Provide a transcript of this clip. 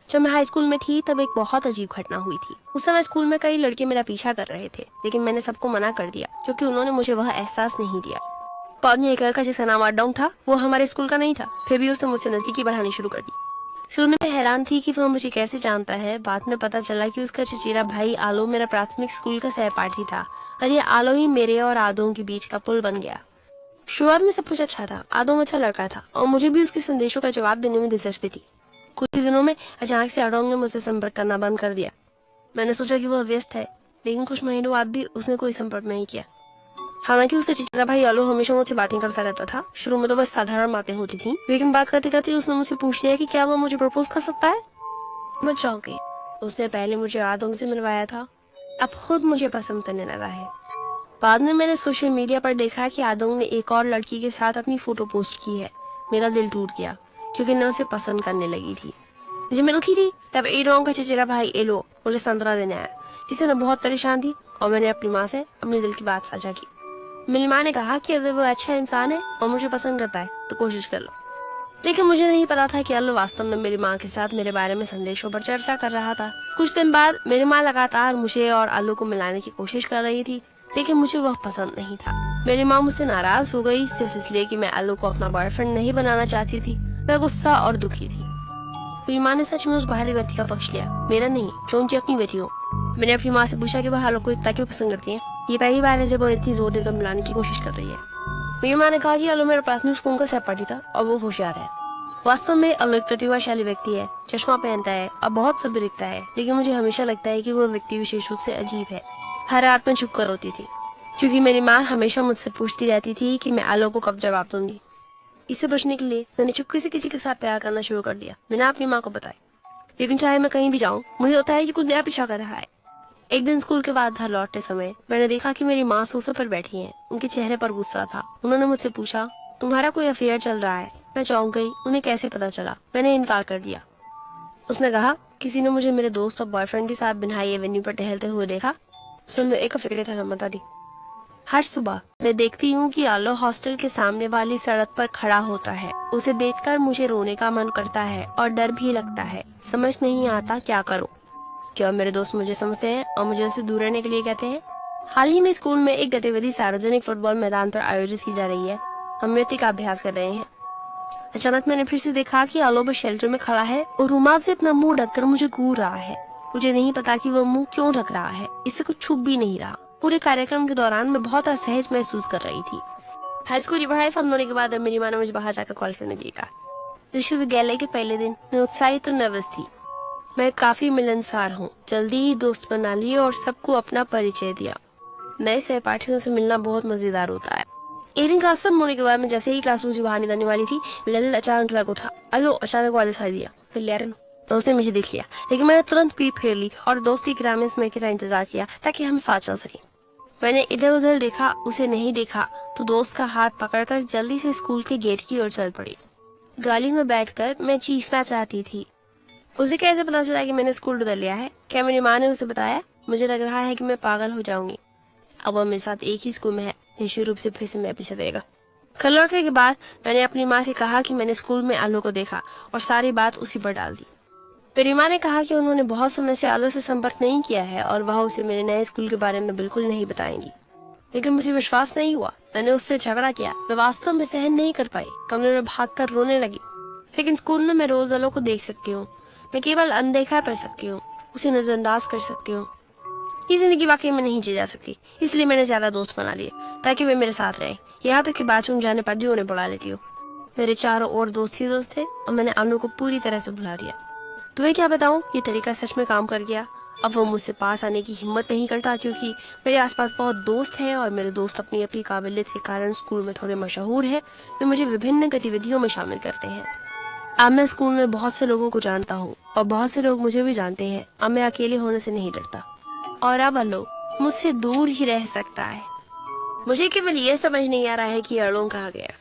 जब मैं high school में थी तब एक बहुत अजीब घटना हुई थी। उस समय स्कूल में कई लड़के मेरा पीछा कर रहे थे, लेकिन मैंने सबको मना कर दिया क्योंकि उन्होंने मुझे वह एहसास नहीं दिया। बाद में एक लड़का जिसका नाम आडोंग था, वो हमारे स्कूल का नहीं था, फिर भी उसने मुझसे नजदीकी बढ़ानी शुरू कर दी। शुरू में मैं हैरान थी कि वह मुझे कैसे जानता है। बाद में पता चला कि उसका चचेरा भाई आलो मेरा प्राथमिक स्कूल का सहपाठी था और ये आलो ही मेरे और आदोंग के बीच का पुल बन गया। शुरुआत में सब कुछ अच्छा था, आदोंग अच्छा लड़का था और मुझे भी उसके संदेशों का जवाब देने में दिलचस्पी थी। कुछ ही दिनों में अचानक से आडोंग ने मुझसे संपर्क करना बंद कर दिया। मैंने सोचा कि वह व्यस्त है, लेकिन कुछ महीनों बाद भी उसने कोई संपर्क नहीं किया। हालांकि उसका चचेरा भाई आलो हमेशा मुझसे बातें करता रहता था। शुरू में तो बस साधारण बातें होती थी, लेकिन बात करते करते उसने मुझसे पूछ लिया कि क्या वह मुझे प्रपोज कर सकता है। मैं चौंक गई। उसने पहले मुझे आदोंग से मिलवाया था, अब खुद मुझे पसंद करने लगा है। बाद में मैंने सोशल मीडिया पर देखा कि आदोंग ने एक और लड़की के साथ अपनी फोटो पोस्ट की है। मेरा दिल टूट गया क्योंकि मैं उसे पसंद करने लगी थी। जब मैं रुकी थी तब एडोंग का चचेरा भाई एलो मुझे संतरा देने आया, जिससे मैं बहुत परेशान थी और मैंने अपनी माँ से अपने दिल की बात साझा की। मेरी माँ ने कहा कि अगर वो अच्छा इंसान है और मुझे पसंद करता है तो कोशिश कर लो, लेकिन मुझे नहीं पता था कि अल्लो वास्तव में मेरी माँ के साथ मेरे बारे में संदेशों पर चर्चा कर रहा था। कुछ दिन बाद मेरी माँ लगातार मुझे और अल्लो को मिलाने की कोशिश कर रही थी, लेकिन मुझे वह पसंद नहीं था। मेरी माँ मुझसे नाराज हो गई सिर्फ इसलिए कि मैं अल्लो को अपना बॉयफ्रेंड नहीं बनाना चाहती थी। मैं गुस्सा और दुखी थी। मेरी माँ ने सच में उस बाहरी व्यक्ति का पक्ष लिया, मेरा नहीं, जो उनकी अपनी बेटी हो। मैंने अपनी माँ से पूछा कि वह अल्लो को इतना क्यों पसंद करती है। ये पहली बार है जब वो इतनी जोर देकर मिलाने की कोशिश कर रही है। मेरी माँ ने कहा कि अल्लो मेरा प्राथमिक स्कूल का सहपाठी था और वो होशियार है। वास्तव में अल्लो एक प्रतिभाशाली व्यक्ति है, चश्मा पहनता है और बहुत सभ्य दिखता है, लेकिन मुझे हमेशा लगता है कि वो व्यक्ति विशेष रूप से अजीब है। हर रात में छुप कर रोती थी क्योंकि मेरी माँ हमेशा मुझसे पूछती रहती थी कि मैं अल्लो को कब जवाब दूंगी। इसे बचने के लिए मैंने चुपके से किसी के साथ प्यार करना शुरू कर दिया, बिना अपनी माँ को बताए। लेकिन चाहे मैं कहीं भी जाऊँ, मुझे होता है कि कुछ नया पीछा कर रहा है। एक दिन स्कूल के बाद घर लौटते समय मैंने देखा कि मेरी माँ सोफे पर बैठी हैं। उनके चेहरे पर गुस्सा था। उन्होंने मुझसे पूछा, तुम्हारा कोई अफेयर चल रहा है? मैं चौंक गई। उन्हें कैसे पता चला? मैंने इनकार कर दिया। उसने कहा, किसी ने मुझे मेरे दोस्त और बॉयफ्रेंड के साथ बिनहाई एवेन्यू पर टहलते हुए देखा। सुन लो, एक अफेयर था, बता दी। हर सुबह मैं देखती हूँ कि आलो हॉस्टल के सामने वाली सड़क पर खड़ा होता है। उसे देखकर मुझे रोने का मन करता है और डर भी लगता है। समझ नहीं आता क्या करूँ। क्या मेरे दोस्त मुझे समझते हैं और मुझे उससे दूर रहने के लिए कहते हैं? हाल ही में स्कूल में एक गतिविधि सार्वजनिक फुटबॉल मैदान पर आयोजित की जा रही है। हम नृत्य का अभ्यास कर रहे हैं। अचानक मैंने फिर से देखा कि आलो बस शेल्टर में खड़ा है और रुमाल से अपना मुंह ढककर मुझे घूर रहा है। मुझे नहीं पता कि वो मुंह क्यों ढक रहा है, इससे कुछ छुप भी नहीं रहा। पूरे कार्यक्रम के दौरान मैं बहुत असहज महसूस कर रही थी। हाई स्कूल की पढ़ाई खत्म होने के बाद अब मेरी माँ ने मुझे बाहर जाकर कॉल करने के लिए कहा। विश्वविद्यालय के पहले दिन मैं उत्साहित और नर्वस थी। मैं काफी मिलनसार हूँ। जल्दी ही दोस्त बना लिए और सबको अपना परिचय दिया। नए सहपाठियों से मिलना बहुत मजेदार होता है। एक दिन क्लास खत्म होने के बाद मैं जैसे ही क्लासरूम से बाहर निकलने वाली थी, ललित अचानक लग उठा। अलो, अचानक वाले दिखाई दिया। फिर लिया तो उसने मुझे देख लिया, लेकिन मैंने तुरंत पीठ फेर ली और दोस्ती ग्रामीण समय का इंतजार किया ताकि हम साथ चल सकें। मैंने इधर उधर देखा, उसे नहीं देखा तो दोस्त का हाथ पकड़कर जल्दी से स्कूल के गेट की ओर चल पड़ी। गाड़ी में बैठकर मैं चीखना चाहती थी। उसे कैसे पता चला कि मैंने स्कूल बदल लिया है? क्या मेरी माँ ने उसे बताया? मुझे लग रहा है कि मैं पागल हो जाऊंगी। अब वह मेरे साथ एक ही स्कूल में है, निश्चित रूप से फिर से मैं पीछे देगा। कल लौटने के बाद मैंने अपनी माँ से कहा कि मैंने स्कूल में आलो को देखा और सारी बात उसी पर डाल दी। मेरी माँ ने कहा कि उन्होंने बहुत समय से आलो से संपर्क नहीं किया है और वह उसे मेरे नए स्कूल के बारे में बिल्कुल नहीं बताएंगी। लेकिन मुझे विश्वास नहीं हुआ। मैंने उससे झगड़ा किया। मैं वास्तव में सहन नहीं कर पाई। कमरे में भागकर रोने लगी। लेकिन स्कूल में मैं रोज आलो को देख सकती हूँ। मैं केवल अनदेखा कर सकती हूँ, उसे नजरअंदाज कर सकती हूँ। ये जिंदगी वाकई में नहीं जी जा सकती, इसलिए मैंने ज्यादा दोस्त बना लिए ताकि वे मेरे साथ रहें। यहाँ तक कि बाथरूम जाने पर भी उन्हें बुला लेती हूँ। मेरे चारों ओर दोस्त ही दोस्त थे और मैंने आलू को पूरी तरह से भुला दिया। तुम्हें क्या बताऊँ, ये तरीका सच में काम कर गया। अब वो मुझसे पास आने की हिम्मत नहीं करता क्योंकि मेरे आसपास बहुत दोस्त हैं और मेरे दोस्त अपनी अपनी काबिलियत के कारण स्कूल में थोड़े मशहूर हैं। वे मुझे विभिन्न गतिविधियों में शामिल करते हैं। अब मैं स्कूल में बहुत से लोगों को जानता हूँ और बहुत से लोग मुझे भी जानते हैं। अब मैं अकेले होने से नहीं डरता और अब अलो मुझसे दूर ही रह सकता है। मुझे केवल ये समझ नहीं आ रहा है कि अलोंग कहाँ गया।